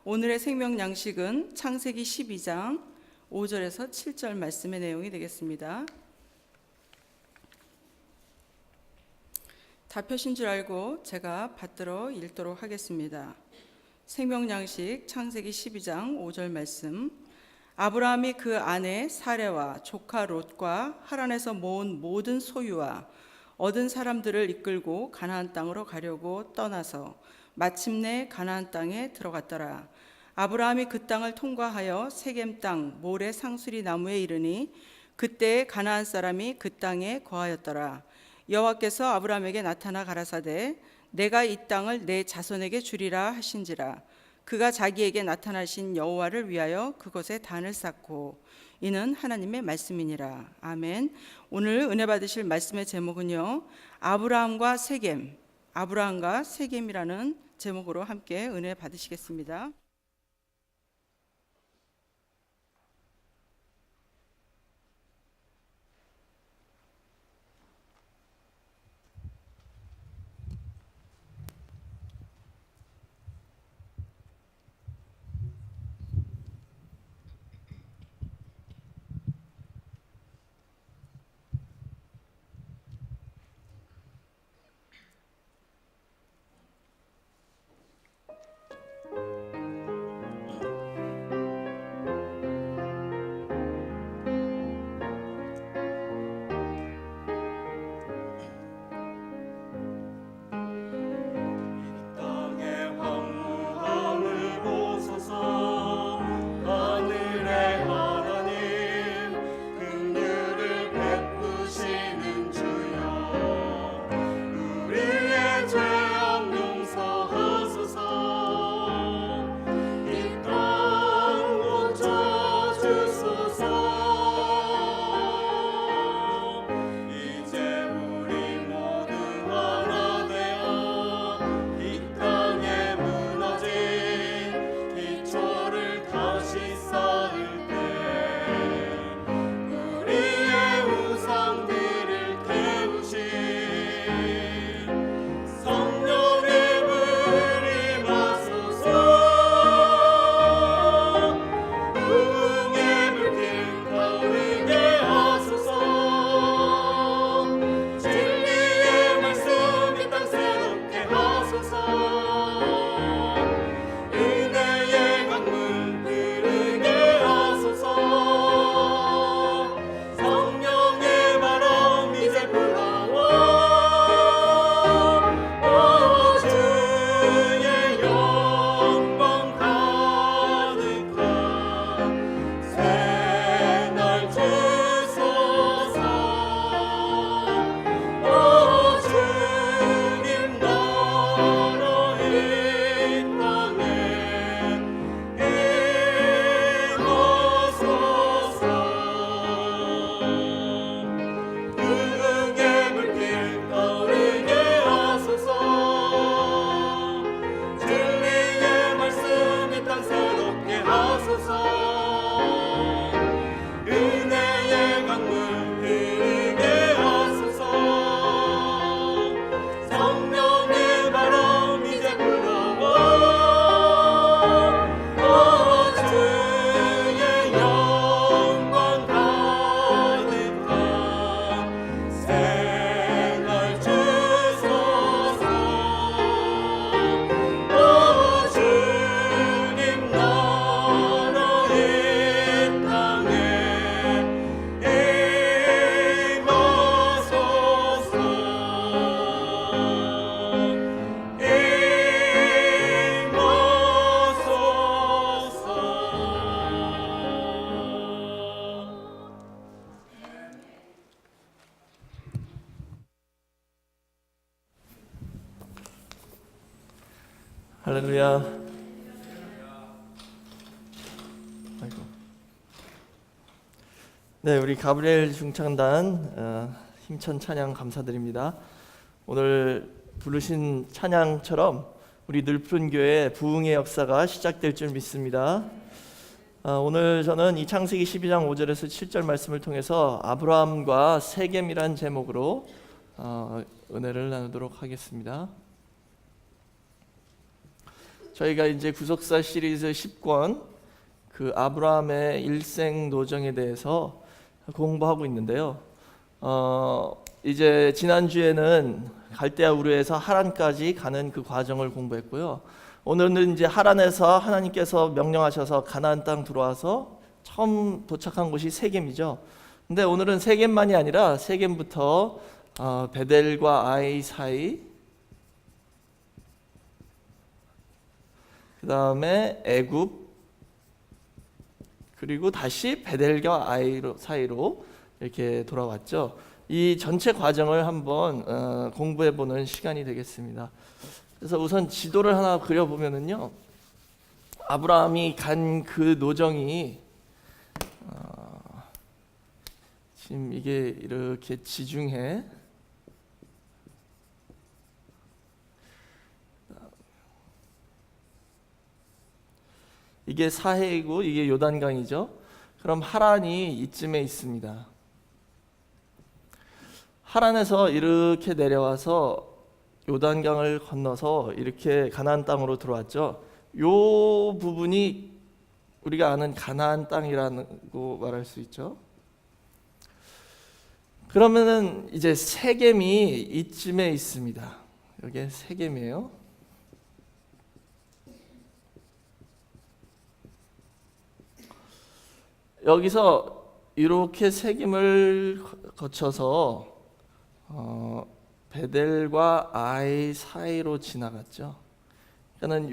오늘의 생명 양식은 창세기 12장 5절에서 7절 말씀의 내용이 되겠습니다. 다 펴신 줄 알고 제가 받들어 읽도록 하겠습니다. 생명 양식 창세기 12장 5절 말씀. 아브라함이 그 아내 사레와 조카 롯과 하란에서 모은 모든 소유와 얻은 사람들을 이끌고 가나안 땅으로 가려고 떠나서 마침내 가나안 땅에 들어갔더라. 아브라함이 그 땅을 통과하여 세겜 땅 모레 상수리 나무에 이르니 그때 가나안 사람이 그 땅에 거하였더라. 여호와께서 아브라함에게 나타나 가라사대 내가 이 땅을 내 자손에게 주리라 하신지라. 그가 자기에게 나타나신 여호와를 위하여 그곳에 단을 쌓고 이는 하나님의 말씀이니라. 아멘. 오늘 은혜 받으실 말씀의 제목은요, 아브라함과 세겜이라는 제목으로 함께 은혜 받으시겠습니다. 할렐루야. 아이고. 네, 우리 가브리엘 중창단 힘찬 찬양 감사드립니다. 오늘 부르신 찬양처럼 우리 늘푸른 교회 부흥의 역사가 시작될 줄 믿습니다. 오늘 저는 이 창세기 12장 5절에서 7절 말씀을 통해서 아브라함과 세겜이란 제목으로 은혜를 나누도록 하겠습니다. 저희가 이제 구속사 시리즈 10권 그 아브라함의 일생 노정에 대해서 공부하고 있는데요. 이제 지난주에는 갈대아 우르에서 하란까지 가는 그 과정을 공부했고요. 오늘은 이제 하란에서 하나님께서 명령하셔서 가나안 땅 들어와서 처음 도착한 곳이 세겜이죠. 근데 오늘은 세겜만이 아니라 세겜부터 베델과 아이 사이, 그 다음에 애굽, 그리고 다시 베델과 아이 사이로 이렇게 돌아왔죠. 이 전체 과정을 한번 공부해보는 시간이 되겠습니다. 그래서 우선 지도를 하나 그려보면은요, 아브라함이 간 그 노정이 지금 이게 이렇게 지중해, 이게 사해이고 이게 요단강이죠. 그럼 하란이 이쯤에 있습니다. 하란에서 이렇게 내려와서 요단강을 건너서 이렇게 가나안 땅으로 들어왔죠. 요 부분이 우리가 아는 가나안 땅이라고 말할 수 있죠. 그러면은 이제 세겜이 이쯤에 있습니다. 여기 세겜이에요. 여기서 이렇게 세겜을 거쳐서 베델과 아이 사이로 지나갔죠. 그러니까는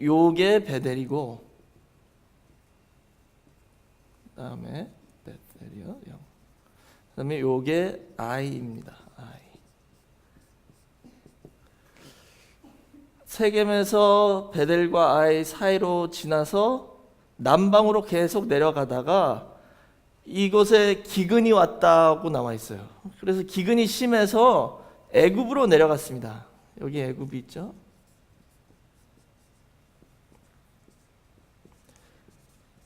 요게 베델이고, 그다음에 베델이요. 그다음에 요게 아이입니다. 아이. 세겜에서 베델과 아이 사이로 지나서 남방으로 계속 내려가다가 이곳에 기근이 왔다고 나와 있어요. 그래서 기근이 심해서 애굽으로 내려갔습니다. 여기 애굽이 있죠.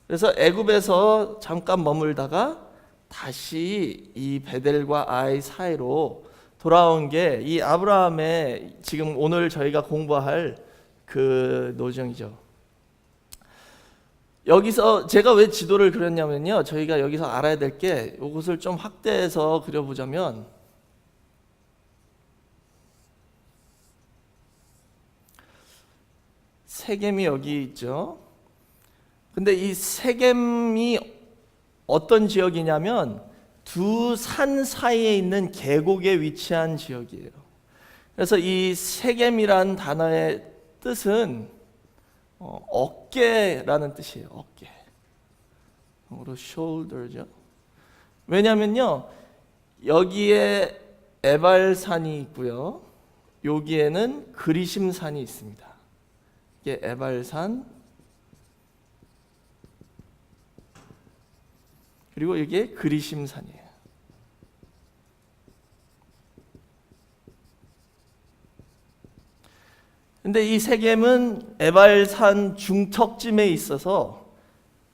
그래서 애굽에서 잠깐 머물다가 다시 이 베델과 아이 사이로 돌아온 게 이 아브라함의 지금 오늘 저희가 공부할 그 노정이죠. 여기서 제가 왜 지도를 그렸냐면요, 저희가 여기서 알아야 될 게 이것을 좀 확대해서 그려보자면, 세겜이 여기 있죠. 근데 이 세겜이 어떤 지역이냐면 두 산 사이에 있는 계곡에 위치한 지역이에요. 그래서 이 세겜이란 단어의 뜻은 어깨라는 뜻이에요. 어깨. 영어로 shoulder죠. 왜냐면요, 여기에 에발산이 있고요, 여기에는 그리심산이 있습니다. 이게 에발산, 그리고 이게 그리심산이에요. 근데 이 세겜은 에발산 중턱쯤에 있어서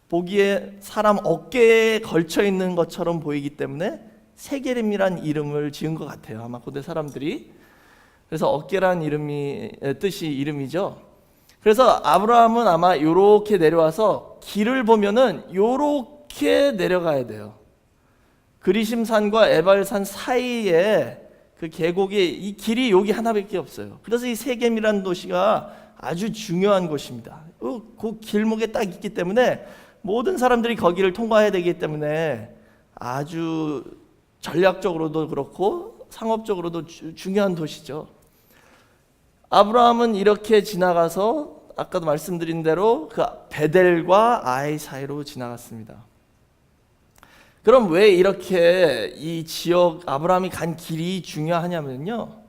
보기에 사람 어깨에 걸쳐 있는 것처럼 보이기 때문에 세겜이란 이름을 지은 것 같아요. 아마 고대 사람들이. 그래서 어깨란 뜻이 이름이죠. 그래서 아브라함은 아마 요렇게 내려와서 길을 보면은 요렇게 내려가야 돼요. 그리심산과 에발산 사이에 그 계곡에 이 길이 여기 하나밖에 없어요. 그래서 이 세겜이라는 도시가 아주 중요한 곳입니다. 그 길목에 딱 있기 때문에 모든 사람들이 거기를 통과해야 되기 때문에 아주 전략적으로도 그렇고 상업적으로도 중요한 도시죠. 아브라함은 이렇게 지나가서 아까도 말씀드린 대로 그 베델과 아이 사이로 지나갔습니다. 그럼 왜 이렇게 이 지역 아브라함이 간 길이 중요하냐면요,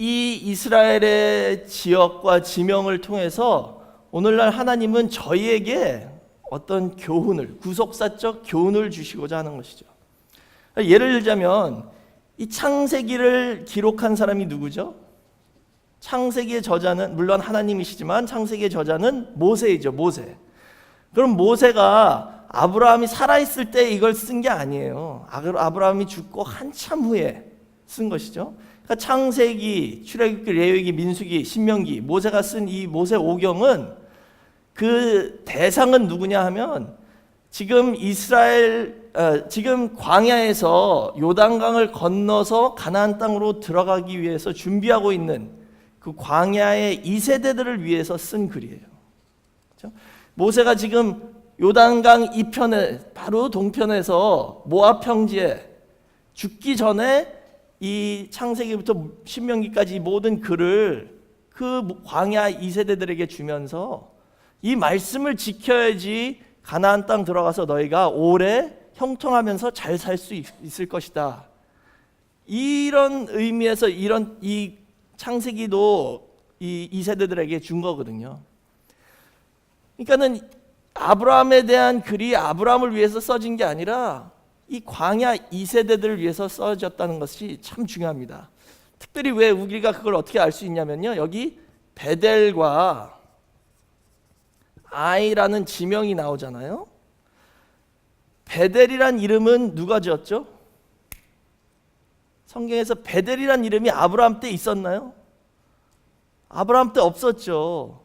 이 이스라엘의 지역과 지명을 통해서 오늘날 하나님은 저희에게 어떤 교훈을, 구속사적 교훈을 주시고자 하는 것이죠. 예를 들자면 이 창세기를 기록한 사람이 누구죠? 창세기의 저자는 물론 하나님이시지만 창세기의 저자는 모세이죠. 모세. 그럼 모세가 아브라함이 살아있을 때 이걸 쓴 게 아니에요. 아브라함이 죽고 한참 후에 쓴 것이죠. 그러니까 창세기, 출애굽기, 레위기, 민수기, 신명기, 모세가 쓴 이 모세 오경은 그 대상은 누구냐 하면 지금 지금 광야에서 요단강을 건너서 가나안 땅으로 들어가기 위해서 준비하고 있는 그 광야의 2세대들을 위해서 쓴 글이에요. 그렇죠? 모세가 지금 요단강 이편에 바로 동편에서 모압 평지에 죽기 전에 이 창세기부터 신명기까지 모든 글을 그 광야 2세대들에게 주면서 이 말씀을 지켜야지 가나안 땅 들어가서 너희가 오래 형통하면서 잘 살 수 있을 것이다. 이런 의미에서 이 창세기도 이 2세대들에게 준 거거든요. 그러니까는 아브라함에 대한 글이 아브라함을 위해서 써진 게 아니라 이 광야 2세대들을 위해서 써졌다는 것이 참 중요합니다. 특별히 왜 우리가 그걸 어떻게 알 수 있냐면요, 여기 베델과 아이라는 지명이 나오잖아요. 베델이란 이름은 누가 지었죠? 성경에서 베델이란 이름이 아브라함 때 있었나요? 아브라함 때 없었죠.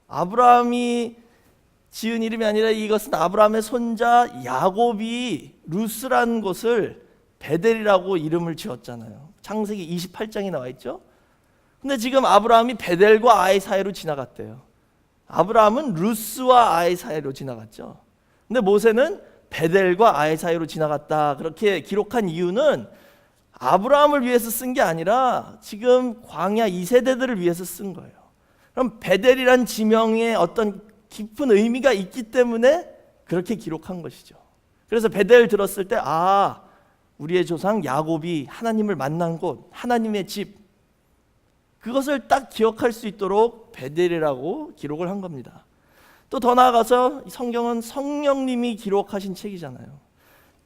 아브라함이 지은 이름이 아니라 이것은 아브라함의 손자 야곱이 루스라는 곳을 베델이라고 이름을 지었잖아요. 창세기 28장에 나와 있죠. 근데 지금 아브라함이 베델과 아이 사이로 지나갔대요. 아브라함은 루스와 아이 사이로 지나갔죠. 근데 모세는 베델과 아이 사이로 지나갔다 그렇게 기록한 이유는 아브라함을 위해서 쓴 게 아니라 지금 광야 2세대들을 위해서 쓴 거예요. 그럼 베델이란 지명에 어떤 깊은 의미가 있기 때문에 그렇게 기록한 것이죠. 그래서 베델 들었을 때 우리의 조상 야곱이 하나님을 만난 곳, 하나님의 집, 그것을 딱 기억할 수 있도록 베델이라고 기록을 한 겁니다. 또 더 나아가서 성경은 성령님이 기록하신 책이잖아요.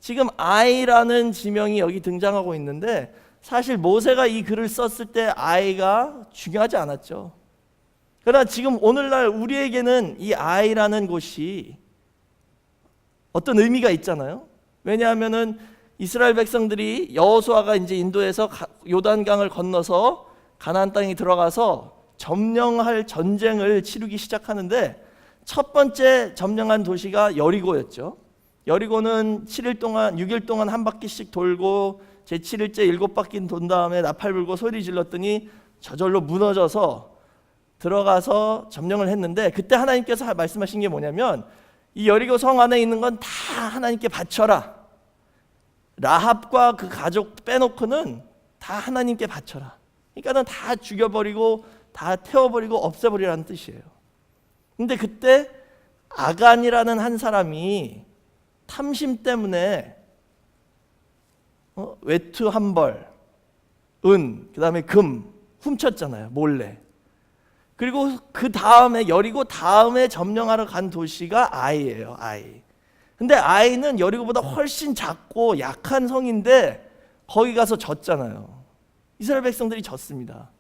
지금 아이라는 지명이 여기 등장하고 있는데 사실 모세가 이 글을 썼을 때 아이가 중요하지 않았죠. 그러나 지금 오늘날 우리에게는 이 아이라는 곳이 어떤 의미가 있잖아요. 왜냐하면은 이스라엘 백성들이 여호수아가 이제 인도에서 요단강을 건너서 가나안 땅에 들어가서 점령할 전쟁을 치르기 시작하는데 첫 번째 점령한 도시가 여리고였죠. 여리고는 6일 동안 한 바퀴씩 돌고 제7일째 7바퀴 돈 다음에 나팔 불고 소리 질렀더니 저절로 무너져서 들어가서 점령을 했는데 그때 하나님께서 말씀하신 게 뭐냐면 이 여리고 성 안에 있는 건 다 하나님께 바쳐라. 라합과 그 가족 빼놓고는 다 하나님께 바쳐라. 그러니까는 다 죽여버리고 다 태워버리고 없애버리라는 뜻이에요. 근데 그때 아간이라는 한 사람이 탐심 때문에 외투 한 벌, 그다음에 금 훔쳤잖아요. 몰래. 그리고 그 다음에 여리고 다음에 점령하러 간 도시가 아이예요. 아이. 근데 아이는 여리고보다 훨씬 작고 약한 성인데 거기 가서 졌잖아요. 이스라엘 백성들이 졌습니다.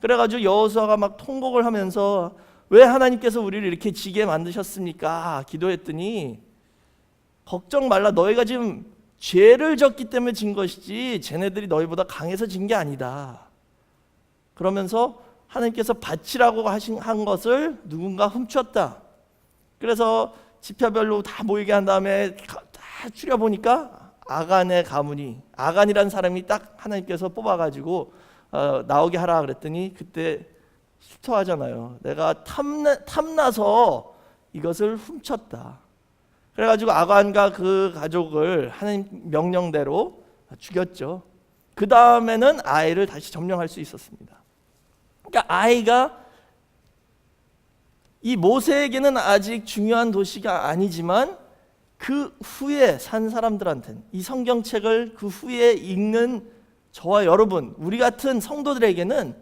그래가지고 여호수아가 막 통곡을 하면서 왜 하나님께서 우리를 이렇게 지게 만드셨습니까? 기도했더니 걱정 말라. 너희가 지금 죄를 졌기 때문에 진 것이지 쟤네들이 너희보다 강해서 진 게 아니다. 그러면서 하나님께서 바치라고 한 것을 누군가 훔쳤다. 그래서 지파별로 다 모이게 한 다음에 다 추려보니까 아간의 가문이, 아간이라는 사람이 딱 하나님께서 뽑아가지고 나오게 하라 그랬더니 그때 실토하잖아요. 내가 탐나서 이것을 훔쳤다. 그래가지고 아간과 그 가족을 하나님 명령대로 죽였죠. 그 다음에는 아이를 다시 점령할 수 있었습니다. 그러니까 아이가 이 모세에게는 아직 중요한 도시가 아니지만 그 후에 산 사람들한테는, 이 성경책을 그 후에 읽는 저와 여러분, 우리 같은 성도들에게는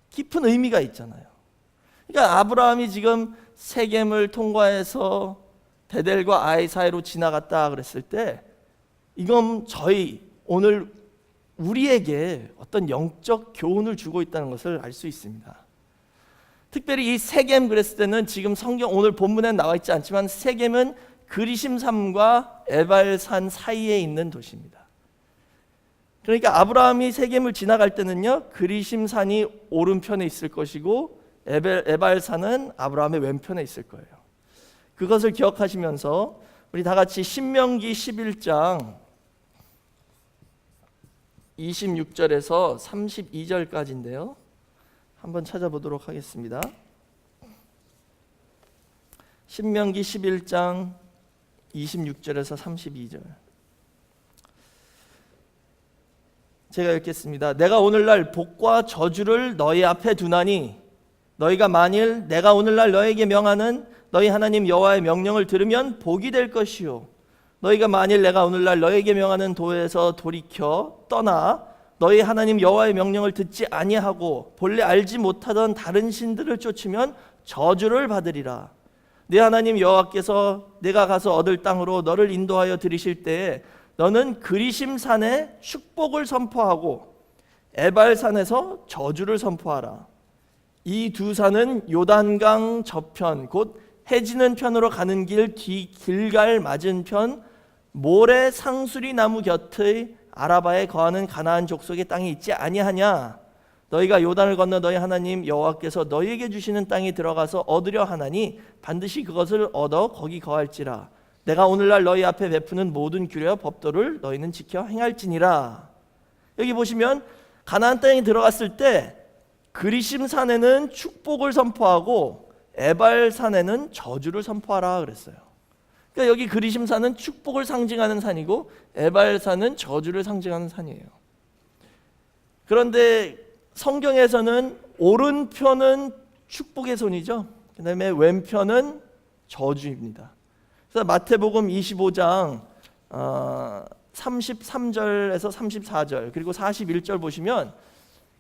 깊은 의미가 있잖아요. 그러니까 아브라함이 지금 세겜을 통과해서 베델과 아이 사이로 지나갔다 그랬을 때 이건 저희 오늘 우리에게 어떤 영적 교훈을 주고 있다는 것을 알 수 있습니다. 특별히 이 세겜 그랬을 때는 지금 성경 오늘 본문에 나와 있지 않지만 세겜은 그리심산과 에발산 사이에 있는 도시입니다. 그러니까 아브라함이 세겜을 지나갈 때는요, 그리심산이 오른편에 있을 것이고 에발산은 아브라함의 왼편에 있을 거예요. 그것을 기억하시면서 우리 다 같이 신명기 11장 26절에서 32절까지인데요. 한번 찾아보도록 하겠습니다. 신명기 11장 26절에서 32절. 제가 읽겠습니다. 내가 오늘날 복과 저주를 너희 앞에 두나니 너희가 만일 내가 오늘날 너희에게 명하는 너희 하나님 여호와의 명령을 들으면 복이 될 것이요 너희가 만일 내가 오늘날 너희에게 명하는 도에서 돌이켜 떠나 너희 하나님 여호와의 명령을 듣지 아니하고 본래 알지 못하던 다른 신들을 쫓으면 저주를 받으리라. 네 하나님 여호와께서 내가 가서 얻을 땅으로 너를 인도하여 들이실 때에 너는 그리심산에 축복을 선포하고 에발산에서 저주를 선포하라. 이 두 산은 요단강 저편 곧 해지는 편으로 가는 길 뒤 길갈 맞은편 모래 상수리 나무 곁의 아라바에 거하는 가나안 족속의 땅이 있지 아니하냐. 너희가 요단을 건너 너희 하나님 여호와께서 너희에게 주시는 땅에 들어가서 얻으려 하나니 반드시 그것을 얻어 거기 거할지라. 내가 오늘날 너희 앞에 베푸는 모든 규례와 법도를 너희는 지켜 행할지니라. 여기 보시면 가나안 땅에 들어갔을 때 그리심산에는 축복을 선포하고 에발산에는 저주를 선포하라 그랬어요. 그러니까 여기 그리심산은 축복을 상징하는 산이고 에발산은 저주를 상징하는 산이에요. 그런데 성경에서는 오른편은 축복의 손이죠. 그 다음에 왼편은 저주입니다. 그래서 마태복음 25장 33절에서 34절 그리고 41절 보시면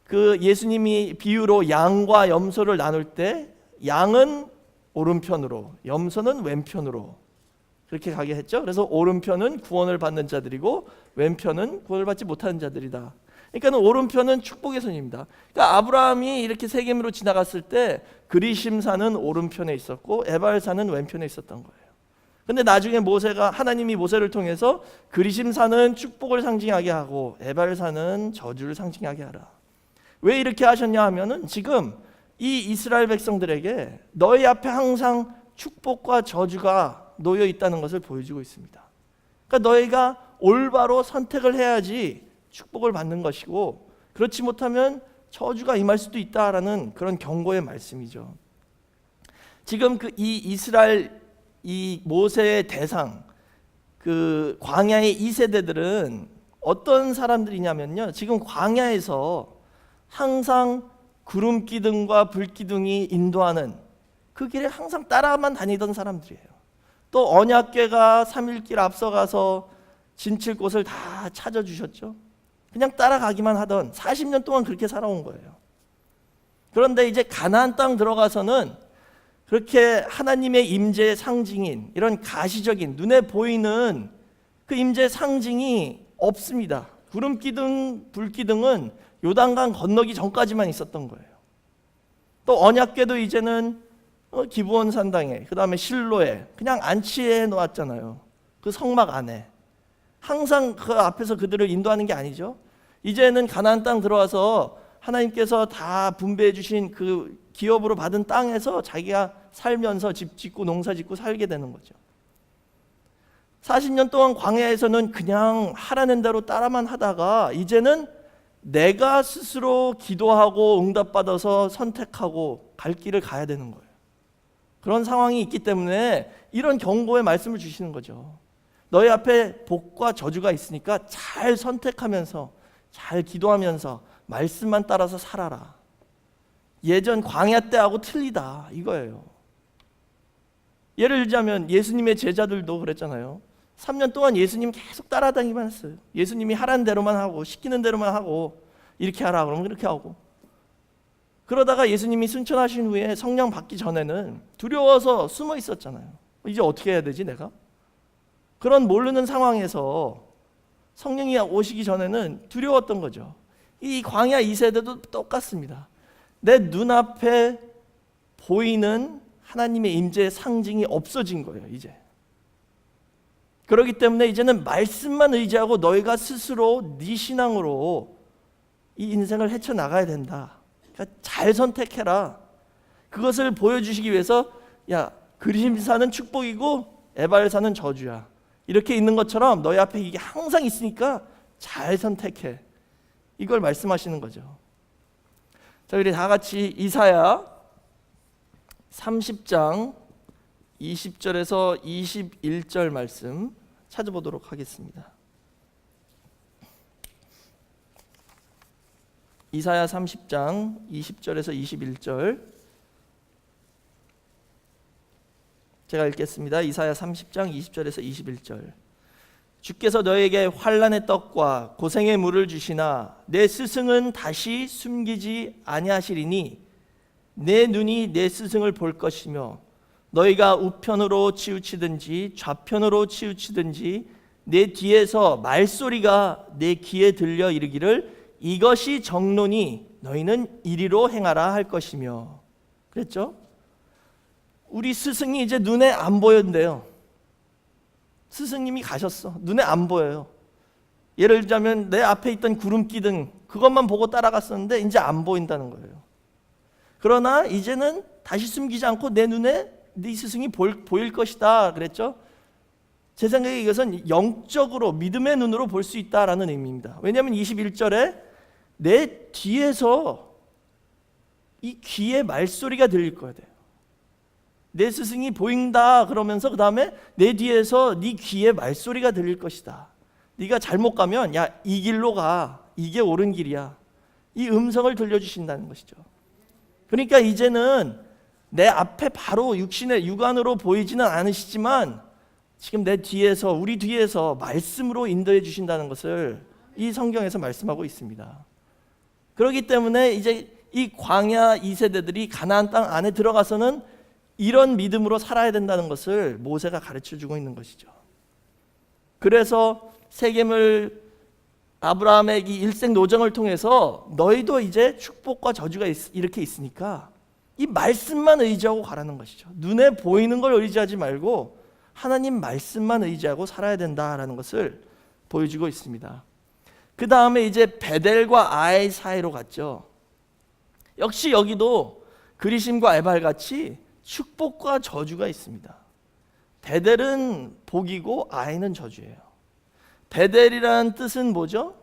그 예수님이 비유로 양과 염소를 나눌 때 양은 오른편으로 염소는 왼편으로 그렇게 가게 했죠. 그래서 오른편은 구원을 받는 자들이고 왼편은 구원을 받지 못하는 자들이다. 그러니까 오른편은 축복의 손입니다. 그러니까 아브라함이 이렇게 세겜으로 지나갔을 때 그리심산은 오른편에 있었고 에발산은 왼편에 있었던 거예요. 근데 나중에 하나님이 모세를 통해서 그리심산은 축복을 상징하게 하고 에발산은 저주를 상징하게 하라. 왜 이렇게 하셨냐 하면은 지금 이 이스라엘 백성들에게 너희 앞에 항상 축복과 저주가 놓여 있다는 것을 보여주고 있습니다. 그러니까 너희가 올바로 선택을 해야지 축복을 받는 것이고 그렇지 못하면 저주가 임할 수도 있다라는 그런 경고의 말씀이죠. 지금 이 이스라엘 이 모세의 대상 그 광야의 2세대들은 어떤 사람들이냐면요. 지금 광야에서 항상 구름 기둥과 불 기둥이 인도하는 그 길에 항상 따라만 다니던 사람들이에요. 또 언약궤가 3일길 앞서가서 진칠 곳을 다 찾아주셨죠. 그냥 따라가기만 하던 40년 동안 그렇게 살아온 거예요. 그런데 이제 가나안 땅 들어가서는 그렇게 하나님의 임재의 상징인 이런 가시적인 눈에 보이는 그 임재의 상징이 없습니다. 구름 기둥, 불 기둥은 요단강 건너기 전까지만 있었던 거예요. 또 언약궤도 이제는 기브온 산당에, 그 다음에 실로에 그냥 안치해 놓았잖아요. 그 성막 안에. 항상 그 앞에서 그들을 인도하는 게 아니죠. 이제는 가나안 땅 들어와서 하나님께서 다 분배해 주신 그 기업으로 받은 땅에서 자기가 살면서 집 짓고 농사 짓고 살게 되는 거죠. 40년 동안 광야에서는 그냥 하라는 대로 따라만 하다가 이제는 내가 스스로 기도하고 응답받아서 선택하고 갈 길을 가야 되는 거예요. 그런 상황이 있기 때문에 이런 경고의 말씀을 주시는 거죠. 너희 앞에 복과 저주가 있으니까 잘 선택하면서 잘 기도하면서 말씀만 따라서 살아라. 예전 광야 때하고 틀리다 이거예요. 예를 들자면 예수님의 제자들도 그랬잖아요. 3년 동안 예수님 계속 따라다니기만 했어요. 예수님이 하라는 대로만 하고 시키는 대로만 하고 이렇게 하라 그러면 그렇게 하고 그러다가 예수님이 승천하신 후에 성령 받기 전에는 두려워서 숨어 있었잖아요. 이제 어떻게 해야 되지 내가? 그런 모르는 상황에서 성령이 오시기 전에는 두려웠던 거죠. 이 광야 2세대도 똑같습니다. 내 눈앞에 보이는 하나님의 임재의 상징이 없어진 거예요. 이제 그렇기 때문에 이제는 말씀만 의지하고 너희가 스스로 네 신앙으로 이 인생을 헤쳐나가야 된다. 그러니까 잘 선택해라. 그것을 보여주시기 위해서 야, 그림사는 축복이고 에발사는 저주야. 이렇게 있는 것처럼 너희 앞에 이게 항상 있으니까 잘 선택해. 이걸 말씀하시는 거죠. 자, 우리 다 같이 이사야 30장 20절에서 21절 말씀 찾아보도록 하겠습니다. 이사야 30장 20절에서 21절 제가 읽겠습니다. 이사야 30장 20절에서 21절. 주께서 너에게 환난의 떡과 고생의 물을 주시나 내 스승은 다시 숨기지 아니하시리니 내 눈이 내 스승을 볼 것이며 너희가 우편으로 치우치든지 좌편으로 치우치든지 내 뒤에서 말소리가 내 귀에 들려 이르기를 이것이 정론이 너희는 이리로 행하라 할 것이며. 그랬죠? 우리 스승이 이제 눈에 안 보였는데요. 스승님이 가셨어. 눈에 안 보여요. 예를 들자면 내 앞에 있던 구름기둥 그것만 보고 따라갔었는데 이제 안 보인다는 거예요. 그러나 이제는 다시 숨기지 않고 내 눈에 네 스승이 보일 것이다 그랬죠. 제 생각에 이것은 영적으로 믿음의 눈으로 볼 수 있다라는 의미입니다. 왜냐하면 21절에 내 뒤에서 이 귀에 말소리가 들릴 거야 돼요. 내 스승이 보인다 그러면서 그 다음에 내 뒤에서 네 귀에 말소리가 들릴 것이다. 네가 잘못 가면 야, 이 길로 가. 이게 옳은 길이야. 이 음성을 들려주신다는 것이죠. 그러니까 이제는 내 앞에 바로 육신의 육안으로 보이지는 않으시지만 지금 내 뒤에서 우리 뒤에서 말씀으로 인도해 주신다는 것을 이 성경에서 말씀하고 있습니다. 그렇기 때문에 이제 이 광야 2세대들이 가나안 땅 안에 들어가서는 이런 믿음으로 살아야 된다는 것을 모세가 가르쳐주고 있는 것이죠. 그래서 세겜을 아브라함의 이 일생 노정을 통해서 너희도 이제 축복과 저주가 이렇게 있으니까 이 말씀만 의지하고 가라는 것이죠. 눈에 보이는 걸 의지하지 말고 하나님 말씀만 의지하고 살아야 된다라는 것을 보여주고 있습니다. 그 다음에 이제 베델과 아이 사이로 갔죠. 역시 여기도 그리심과 에발 같이 축복과 저주가 있습니다. 베델은 복이고 아이는 저주예요. 베델이라는 뜻은 뭐죠?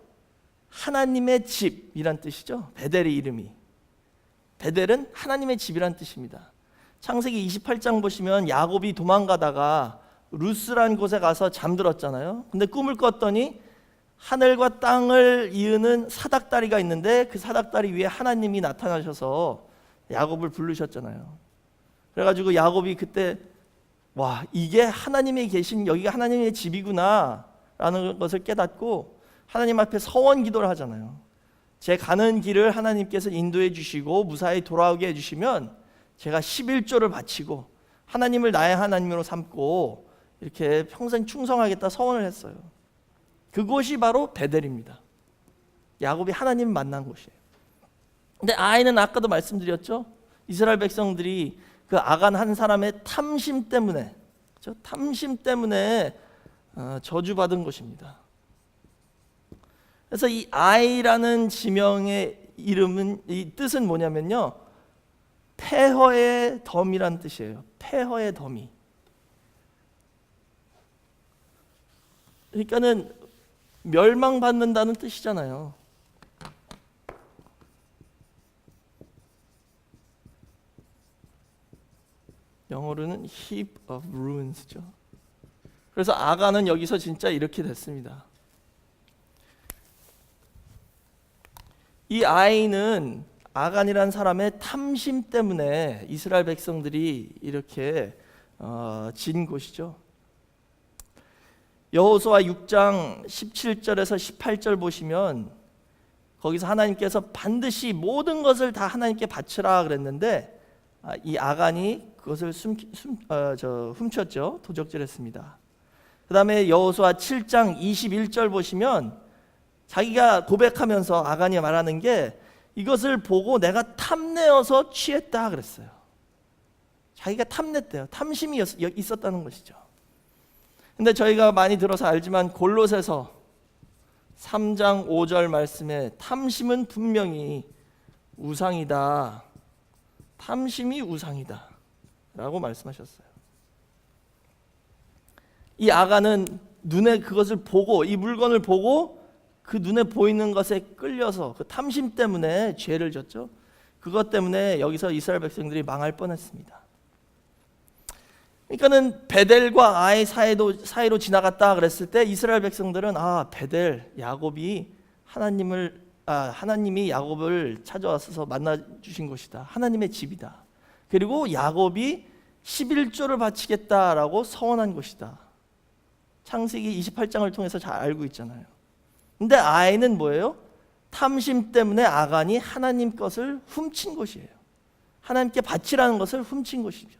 하나님의 집이란 뜻이죠. 베델의 이름이. 베델은 하나님의 집이란 뜻입니다. 창세기 28장 보시면 야곱이 도망가다가 루스란 곳에 가서 잠들었잖아요. 근데 꿈을 꿨더니 하늘과 땅을 이으는 사닥다리가 있는데 그 사닥다리 위에 하나님이 나타나셔서 야곱을 부르셨잖아요. 그래가지고 야곱이 그때 와, 이게 하나님이 계신 여기가 하나님의 집이구나 라는 것을 깨닫고 하나님 앞에 서원 기도를 하잖아요. 제 가는 길을 하나님께서 인도해 주시고 무사히 돌아오게 해주시면 제가 11조를 바치고 하나님을 나의 하나님으로 삼고 이렇게 평생 충성하겠다 서원을 했어요. 그곳이 바로 베델입니다. 야곱이 하나님 만난 곳이에요. 근데 아이는 아까도 말씀드렸죠. 이스라엘 백성들이 그 아간 한 사람의 탐심 때문에, 그렇죠? 탐심 때문에 저주받은 곳입니다. 그래서 이 아이라는 지명의 이름은 이 뜻은 뭐냐면요, 폐허의 덤이란 뜻이에요. 폐허의 덤이. 그러니까는 멸망받는다는 뜻이잖아요. 영어로는 heap of ruins죠. 그래서 아간은 여기서 진짜 이렇게 됐습니다. 이 아이는 아간이란 사람의 탐심 때문에 이스라엘 백성들이 이렇게 진 곳이죠. 여호수아 6장 17절에서 18절 보시면 거기서 하나님께서 반드시 모든 것을 다 하나님께 바치라 그랬는데 이 아간이 그것을 훔쳤죠. 도적질했습니다. 그 다음에 여호수아 7장 21절 보시면 자기가 고백하면서 아간이 말하는 게 이것을 보고 내가 탐내어서 취했다 그랬어요. 자기가 탐냈대요. 탐심이 있었다는 것이죠. 근데 저희가 많이 들어서 알지만 골로새서 3장 5절 말씀에 탐심은 분명히 우상이다. 탐심이 우상이다 라고 말씀하셨어요. 이 아간은 눈에 그것을 보고, 이 물건을 보고 그 눈에 보이는 것에 끌려서 그 탐심 때문에 죄를 졌죠. 그것 때문에 여기서 이스라엘 백성들이 망할 뻔했습니다. 그러니까는 베델과 아이 사이로 지나갔다 그랬을 때 이스라엘 백성들은 베델 야곱이 하나님이 야곱을 찾아와서 만나 주신 곳이다. 하나님의 집이다. 그리고 야곱이 11조를 바치겠다라고 서원한 곳이다. 창세기 28장을 통해서 잘 알고 있잖아요. 근데 아이는 뭐예요? 탐심 때문에 아간이 하나님 것을 훔친 것이에요. 하나님께 바치라는 것을 훔친 것이죠.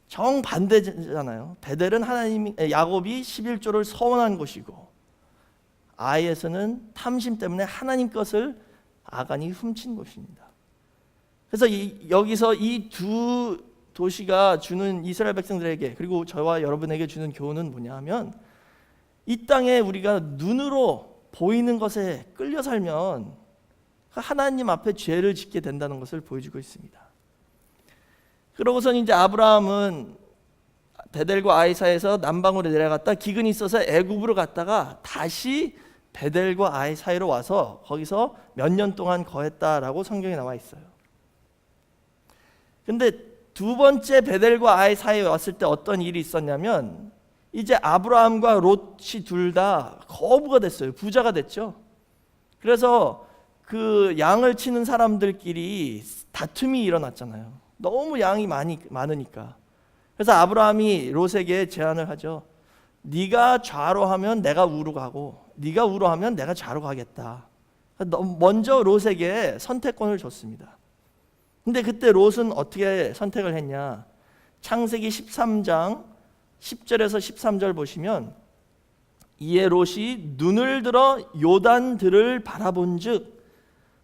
정반대잖아요. 베델은 야곱이 11조를 서원한 것이고, 아이에서는 탐심 때문에 하나님 것을 아간이 훔친 것입니다. 그래서 여기서 이 두 도시가 주는 이스라엘 백성들에게, 그리고 저와 여러분에게 주는 교훈은 뭐냐 하면, 이 땅에 우리가 눈으로 보이는 것에 끌려 살면 하나님 앞에 죄를 짓게 된다는 것을 보여주고 있습니다. 그러고선 이제 아브라함은 베델과 아이 사이에서 남방으로 내려갔다 기근이 있어서 애굽으로 갔다가 다시 베델과 아이 사이로 와서 거기서 몇 년 동안 거했다라고 성경에 나와 있어요. 근데 두 번째 베델과 아이 사이에 왔을 때 어떤 일이 있었냐면, 이제 아브라함과 롯이 둘 다 거부가 됐어요. 부자가 됐죠. 그래서 그 양을 치는 사람들끼리 다툼이 일어났잖아요. 너무 양이 많으니까. 그래서 아브라함이 롯에게 제안을 하죠. 네가 좌로 하면 내가 우로 가고, 네가 우로 하면 내가 좌로 가겠다. 먼저 롯에게 선택권을 줬습니다. 근데 그때 롯은 어떻게 선택을 했냐? 창세기 13장 10절에서 13절 보시면, 이에 롯이 눈을 들어 요단들을 바라본즉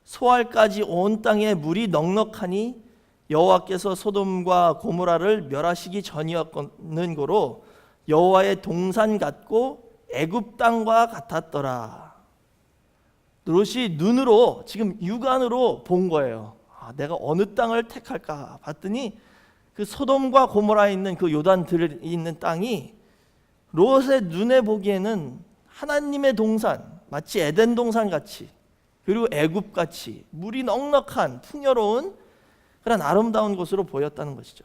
소알까지 온 땅에 물이 넉넉하니 여호와께서 소돔과 고모라를 멸하시기 전이었는 고로 여호와의 동산 같고 애굽 땅과 같았더라. 롯이 눈으로, 지금 육안으로 본 거예요. 내가 어느 땅을 택할까 봤더니 그 소돔과 고모라에 있는 그 요단들이 있는 땅이 롯의 눈에 보기에는 하나님의 동산, 마치 에덴 동산 같이, 그리고 애굽 같이 물이 넉넉한 풍요로운 그런 아름다운 곳으로 보였다는 것이죠.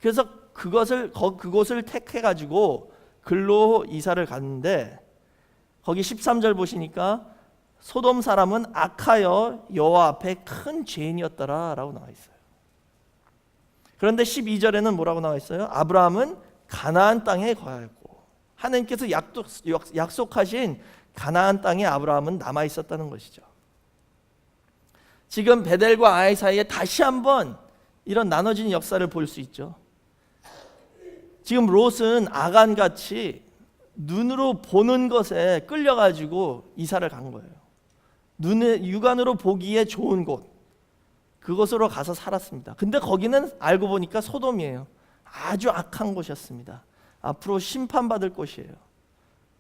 그래서 그곳을 택해 가지고 글로 이사를 갔는데, 거기 13절 보시니까 소돔 사람은 악하여 여호와 앞에 큰 죄인이었더라라고 나와 있어요. 그런데 12절에는 뭐라고 나와 있어요? 아브라함은 가나안 땅에 거하였고, 하나님께서 약속하신 가나안 땅에 아브라함은 남아 있었다는 것이죠. 지금 베델과 아이 사이에 다시 한번 이런 나눠진 역사를 볼 수 있죠. 지금 롯은 아간같이 눈으로 보는 것에 끌려가지고 이사를 간 거예요. 육안으로 보기에 좋은 곳, 그곳으로 가서 살았습니다. 근데 거기는 알고 보니까 소돔이에요. 아주 악한 곳이었습니다. 앞으로 심판받을 곳이에요.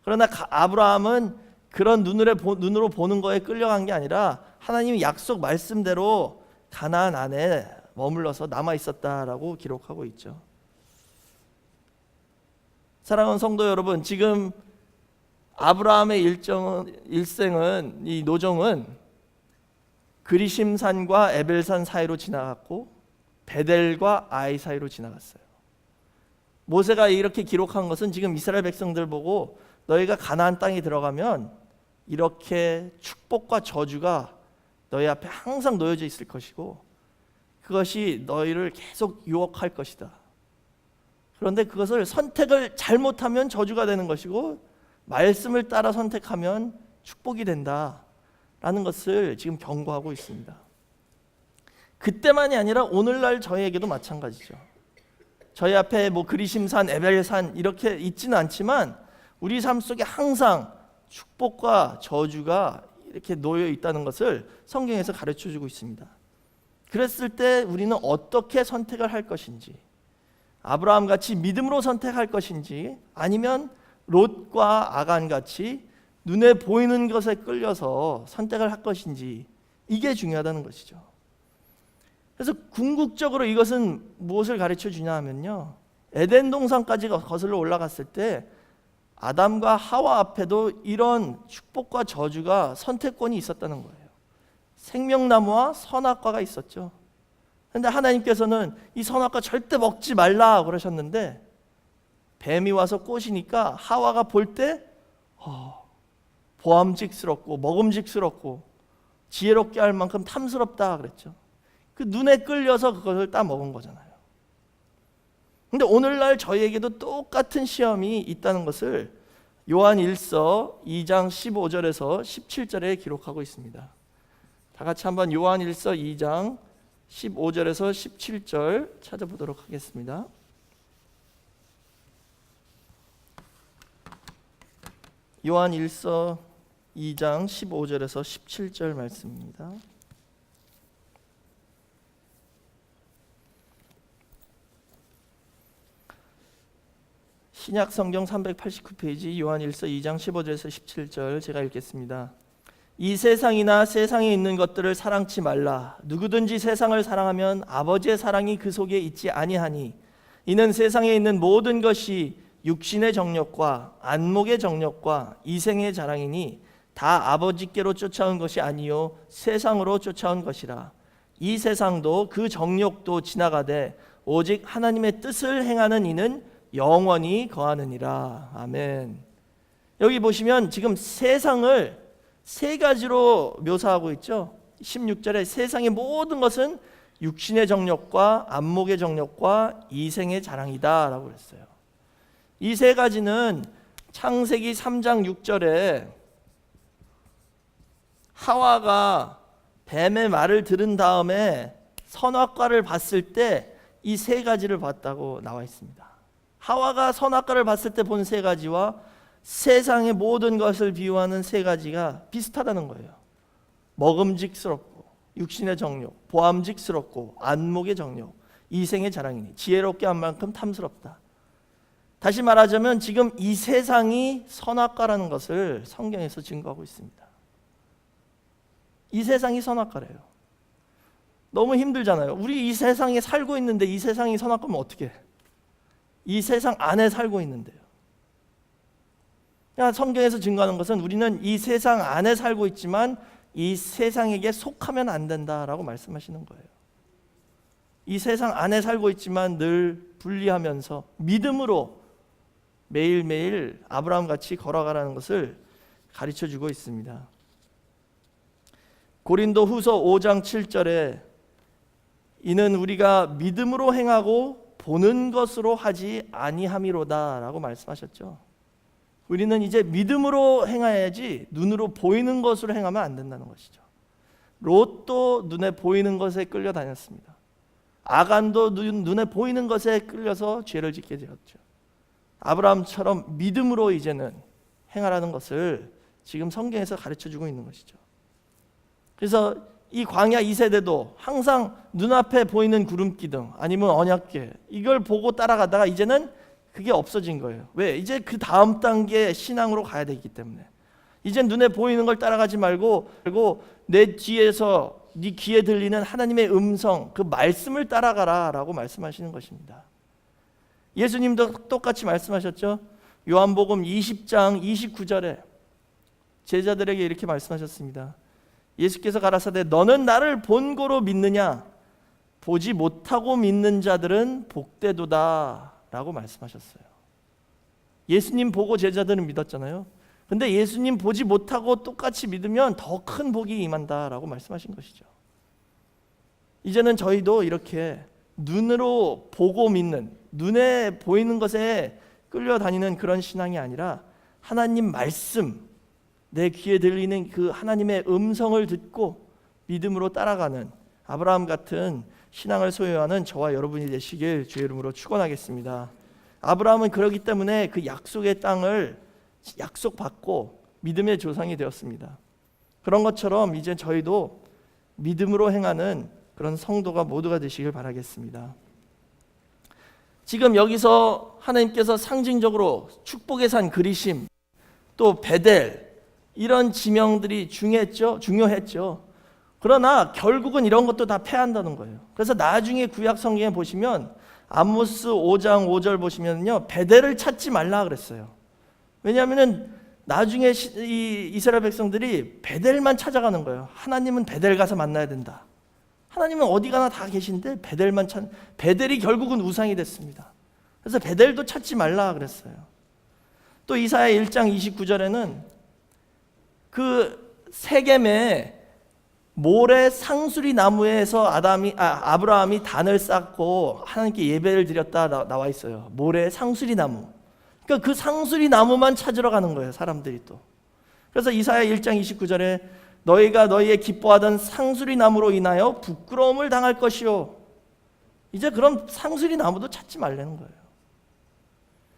그러나 아브라함은 그런 눈으로 보는 거에 끌려간 게 아니라 하나님의 약속 말씀대로 가나안 안에 머물러서 남아 있었다라고 기록하고 있죠. 사랑하는 성도 여러분, 지금 아브라함의 일생은, 이 노정은 그리심산과 에벨산 사이로 지나갔고 베델과 아이 사이로 지나갔어요. 모세가 이렇게 기록한 것은 지금 이스라엘 백성들 보고, 너희가 가나안 땅에 들어가면 이렇게 축복과 저주가 너희 앞에 항상 놓여져 있을 것이고, 그것이 너희를 계속 유혹할 것이다. 그런데 그것을 선택을 잘못하면 저주가 되는 것이고, 말씀을 따라 선택하면 축복이 된다라는 것을 지금 경고하고 있습니다. 그때만이 아니라 오늘날 저희에게도 마찬가지죠. 저희 앞에 그리심산, 에벨산 이렇게 있지는 않지만 우리 삶 속에 항상 축복과 저주가 이렇게 놓여 있다는 것을 성경에서 가르쳐 주고 있습니다. 그랬을 때 우리는 어떻게 선택을 할 것인지, 아브라함 같이 믿음으로 선택할 것인지, 아니면 롯과 아간 같이 눈에 보이는 것에 끌려서 선택을 할 것인지, 이게 중요하다는 것이죠. 그래서 궁극적으로 이것은 무엇을 가르쳐 주냐 하면요, 에덴 동산까지 거슬러 올라갔을 때 아담과 하와 앞에도 이런 축복과 저주가 선택권이 있었다는 거예요. 생명나무와 선악과가 있었죠. 그런데 하나님께서는 이 선악과 절대 먹지 말라 그러셨는데, 뱀이 와서 꼬시니까 하와가 볼 때 보암직스럽고 먹음직스럽고 지혜롭게 할 만큼 탐스럽다 그랬죠. 그 눈에 끌려서 그것을 따 먹은 거잖아요. 근데 오늘날 저희에게도 똑같은 시험이 있다는 것을 요한 1서 2장 15절에서 17절에 기록하고 있습니다. 다 같이 한번 요한 1서 2장 15절에서 17절 찾아보도록 하겠습니다. 요한 1서 2장 15절에서 17절 말씀입니다. 신약 성경 389페이지 요한 1서 2장 15절에서 17절 제가 읽겠습니다. 이 세상이나 세상에 있는 것들을 사랑치 말라. 누구든지 세상을 사랑하면 아버지의 사랑이 그 속에 있지 아니하니, 이는 세상에 있는 모든 것이 육신의 정욕과 안목의 정욕과 이생의 자랑이니 다 아버지께로 쫓아온 것이 아니요 세상으로 쫓아온 것이라. 이 세상도 그 정욕도 지나가되 오직 하나님의 뜻을 행하는 이는 영원히 거하느니라. 아멘. 여기 보시면 지금 세상을 세 가지로 묘사하고 있죠. 16절에 세상의 모든 것은 육신의 정욕과 안목의 정욕과 이생의 자랑이다 라고 그랬어요. 이 세 가지는 창세기 3장 6절에 하와가 뱀의 말을 들은 다음에 선악과를 봤을 때 이 세 가지를 봤다고 나와 있습니다. 하와가 선악과를 봤을 때 본 세 가지와 세상의 모든 것을 비유하는 세 가지가 비슷하다는 거예요. 먹음직스럽고 육신의 정욕, 보암직스럽고 안목의 정욕, 이생의 자랑이니 지혜롭게 한 만큼 탐스럽다. 다시 말하자면 지금 이 세상이 선악과라는 것을 성경에서 증거하고 있습니다. 이 세상이 선악과래요. 너무 힘들잖아요. 우리 이 세상에 살고 있는데 이 세상이 선악과면 어떻게 해? 이 세상 안에 살고 있는데요. 성경에서 증거하는 것은 우리는 이 세상 안에 살고 있지만 이 세상에게 속하면 안 된다라고 말씀하시는 거예요. 이 세상 안에 살고 있지만 늘 분리하면서 믿음으로 매일매일 아브라함같이 걸어가라는 것을 가르쳐주고 있습니다. 고린도 후서 5장 7절에 이는 우리가 믿음으로 행하고 보는 것으로 하지 아니함이로다 라고 말씀하셨죠. 우리는 이제 믿음으로 행해야지 눈으로 보이는 것으로 행하면 안 된다는 것이죠. 롯도 눈에 보이는 것에 끌려 다녔습니다. 아간도 눈에 보이는 것에 끌려서 죄를 짓게 되었죠. 아브라함처럼 믿음으로 이제는 행하라는 것을 지금 성경에서 가르쳐주고 있는 것이죠. 그래서 이 광야 2세대도 항상 눈앞에 보이는 구름기둥 아니면 언약궤 이걸 보고 따라가다가 이제는 그게 없어진 거예요. 왜? 이제 그 다음 단계 신앙으로 가야 되기 때문에. 이제 눈에 보이는 걸 따라가지 말고 내 뒤에서 네 귀에 들리는 하나님의 음성, 그 말씀을 따라가라 라고 말씀하시는 것입니다. 예수님도 똑같이 말씀하셨죠. 요한복음 20장 29절에 제자들에게 이렇게 말씀하셨습니다. 예수께서 가라사대 너는 나를 본고로 믿느냐? 보지 못하고 믿는 자들은 복되도다 라고 말씀하셨어요. 예수님 보고 제자들은 믿었잖아요. 근데 예수님 보지 못하고 똑같이 믿으면 더 큰 복이 임한다 라고 말씀하신 것이죠. 이제는 저희도 이렇게 눈으로 보고 믿는, 눈에 보이는 것에 끌려다니는 그런 신앙이 아니라 하나님 말씀, 내 귀에 들리는 그 하나님의 음성을 듣고 믿음으로 따라가는 아브라함 같은 신앙을 소유하는 저와 여러분이 되시길 주의 이름으로 축원하겠습니다. 아브라함은 그렇기 때문에 그 약속의 땅을 약속받고 믿음의 조상이 되었습니다. 그런 것처럼 이제 저희도 믿음으로 행하는 그런 성도가 모두가 되시길 바라겠습니다. 지금 여기서 하나님께서 상징적으로 축복의 산 그리심, 또 베델, 이런 지명들이 중요했죠. 그러나 결국은 이런 것도 다 패한다는 거예요. 그래서 나중에 구약 성경에 보시면 아모스 5장 5절 보시면요, 베델을 찾지 말라 그랬어요. 왜냐하면은 나중에 이 이스라엘 백성들이 베델만 찾아가는 거예요. 하나님은 베델 가서 만나야 된다. 하나님은 어디 가나 다 계신데 베델이 결국은 우상이 됐습니다. 그래서 베델도 찾지 말라 그랬어요. 또 이사야 1장 29절에는 그 세겜의 모래 상수리 나무에서 아브라함이 단을 쌓고 하나님께 예배를 드렸다 나와 있어요. 모래 상수리 나무. 그러니까 그 상수리 나무만 찾으러 가는 거예요, 사람들이 또. 그래서 이사야 1장 29절에 너희가 너희의 기뻐하던 상수리 나무로 인하여 부끄러움을 당할 것이요. 이제 그런 상수리 나무도 찾지 말라는 거예요.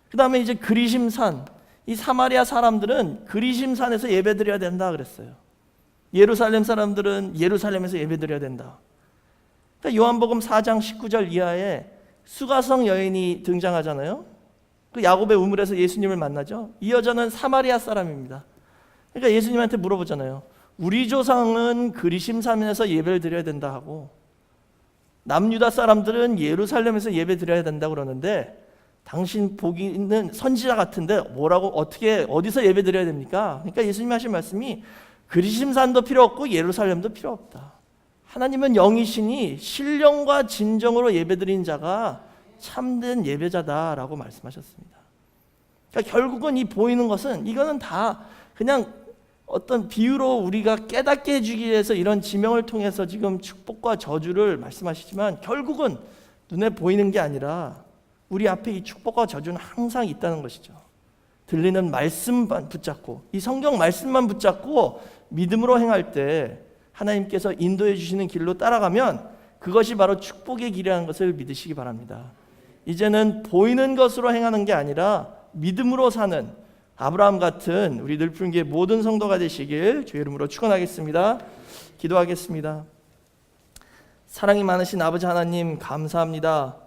그 다음에 이제 그리심산, 이 사마리아 사람들은 그리심산에서 예배드려야 된다 그랬어요. 예루살렘 사람들은 예루살렘에서 예배드려야 된다. 그러니까 요한복음 4장 19절 이하에 수가성 여인이 등장하잖아요. 그 야곱의 우물에서 예수님을 만나죠. 이 여자는 사마리아 사람입니다. 그러니까 예수님한테 물어보잖아요. 우리 조상은 그리심산에서 예배를 드려야 된다 하고 남유다 사람들은 예루살렘에서 예배 드려야 된다 그러는데 당신 보기는 선지자 같은데 뭐라고 어디서 예배 드려야 됩니까? 그러니까 예수님이 하신 말씀이 그리심산도 필요 없고 예루살렘도 필요 없다. 하나님은 영이시니 신령과 진정으로 예배드린 자가 참된 예배자다라고 말씀하셨습니다. 그러니까 결국은 이 보이는 것은 이거는 다 그냥 어떤 비유로 우리가 깨닫게 해주기 위해서 이런 지명을 통해서 지금 축복과 저주를 말씀하시지만 결국은 눈에 보이는 게 아니라 우리 앞에 이 축복과 저주는 항상 있다는 것이죠. 들리는 말씀만 붙잡고 이 성경 말씀만 붙잡고 믿음으로 행할 때 하나님께서 인도해 주시는 길로 따라가면 그것이 바로 축복의 길이라는 것을 믿으시기 바랍니다. 이제는 보이는 것으로 행하는 게 아니라 믿음으로 사는 아브라함 같은 우리 늘푸른교회 모든 성도가 되시길 주의 이름으로 축원하겠습니다. 기도하겠습니다. 사랑이 많으신 아버지 하나님 감사합니다.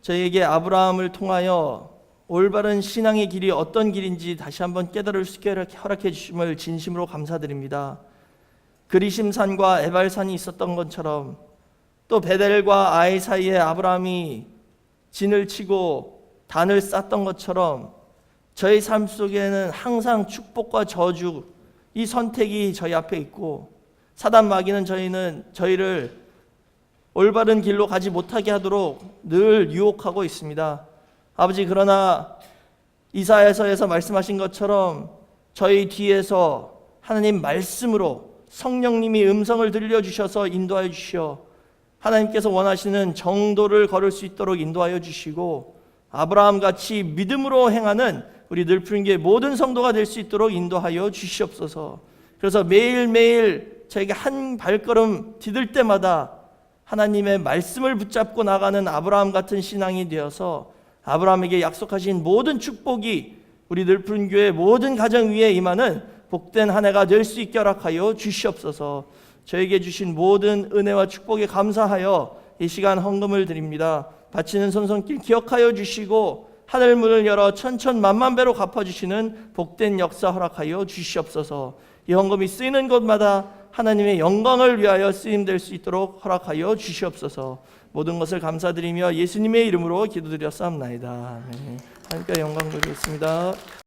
저희에게 아브라함을 통하여 올바른 신앙의 길이 어떤 길인지 다시 한번 깨달을 수 있게 허락해 주심을 진심으로 감사드립니다. 그리심산과 에발산이 있었던 것처럼 또 베델과 아이 사이에 아브라함이 진을 치고 단을 쌓던 것처럼 저희 삶 속에는 항상 축복과 저주 이 선택이 저희 앞에 있고 사단 마귀는 저희를 올바른 길로 가지 못하게 하도록 늘 유혹하고 있습니다. 아버지, 그러나 이사야서에서 말씀하신 것처럼 저희 뒤에서 하나님 말씀으로 성령님이 음성을 들려주셔서 인도하여 주시어 하나님께서 원하시는 정도를 걸을 수 있도록 인도하여 주시고 아브라함같이 믿음으로 행하는 우리 늘푸른교회 모든 성도가 될 수 있도록 인도하여 주시옵소서. 그래서 매일매일 저에게 한 발걸음 디딜 때마다 하나님의 말씀을 붙잡고 나가는 아브라함 같은 신앙이 되어서 아브라함에게 약속하신 모든 축복이 우리 늘푸른교회 모든 가정 위에 임하는 복된 한 해가 될 수 있게 허락하여 주시옵소서. 저에게 주신 모든 은혜와 축복에 감사하여 이 시간 헌금을 드립니다. 바치는 손손길 기억하여 주시고 하늘 문을 열어 천천만만배로 갚아주시는 복된 역사 허락하여 주시옵소서. 이 헌금이 쓰이는 곳마다 하나님의 영광을 위하여 쓰임될 수 있도록 허락하여 주시옵소서. 모든 것을 감사드리며 예수님의 이름으로 기도드렸사옵나이다. 아멘. 하나님께 영광 드리겠습니다.